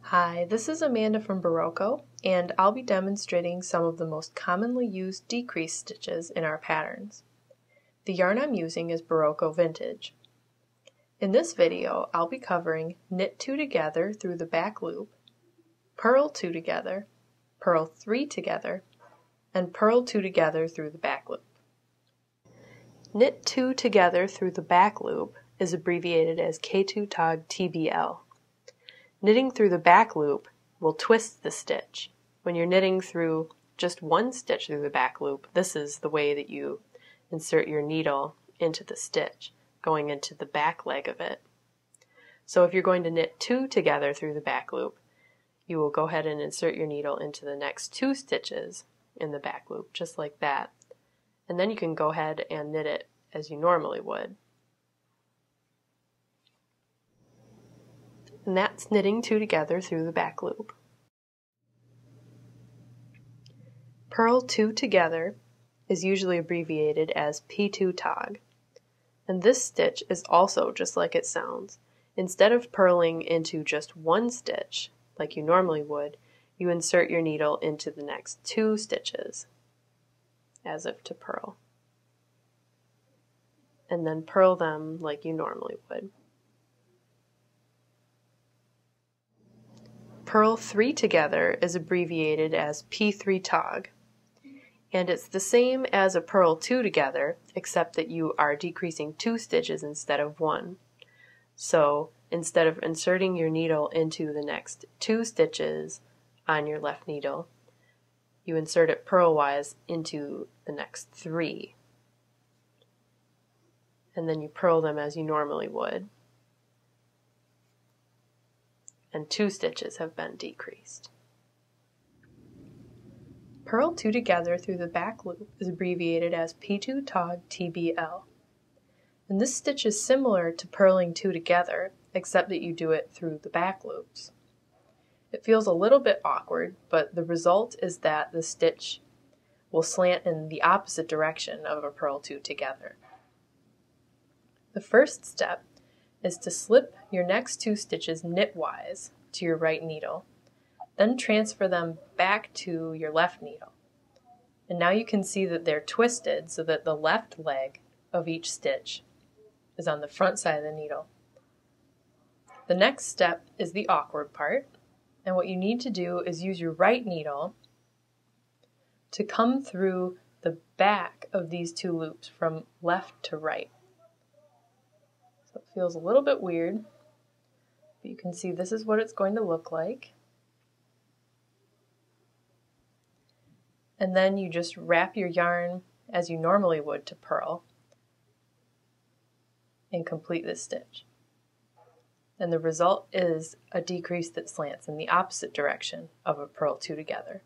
Hi, this is Amanda from Berroco, and I'll be demonstrating some of the most commonly used decrease stitches in our patterns. The yarn I'm using is Berroco Vintage. In this video, I'll be covering knit 2 together through the back loop, purl 2 together, purl 3 together, and purl 2 together through the back loop. Knit 2 together through the back loop is abbreviated as K2 Tog TBL. Knitting through the back loop will twist the stitch. When you're knitting through just one stitch through the back loop, this is the way that you insert your needle into the stitch, going into the back leg of it. So if you're going to knit 2 together through the back loop, you will go ahead and insert your needle into the next 2 stitches in the back loop, just like that. And then you can go ahead and knit it as you normally would. And that's knitting 2 together through the back loop. Purl 2 together is usually abbreviated as P2 Tog. And this stitch is also just like it sounds. Instead of purling into just one stitch, like you normally would, you insert your needle into the next 2 stitches, as if to purl. And then purl them like you normally would. Purl 3 together is abbreviated as P3 Tog, and it's the same as a purl 2 together, except that you are decreasing 2 stitches instead of 1. So instead of inserting your needle into the next 2 stitches on your left needle, you insert it purlwise into the next 3. And then you purl them as you normally would. And 2 stitches have been decreased. Purl 2 together through the back loop is abbreviated as P2 Tog TBL. And this stitch is similar to purling 2 together, except that you do it through the back loops. It feels a little bit awkward, but the result is that the stitch will slant in the opposite direction of a purl 2 together. The first step is to slip your next 2 stitches knitwise to your right needle, then transfer them back to your left needle. And now you can see that they're twisted so that the left leg of each stitch is on the front side of the needle. The next step is the awkward part, and what you need to do is use your right needle to come through the back of these 2 loops from left to right. So it feels a little bit weird, but you can see this is what it's going to look like. And then you just wrap your yarn as you normally would to purl and complete this stitch. And the result is a decrease that slants in the opposite direction of a purl 2 together.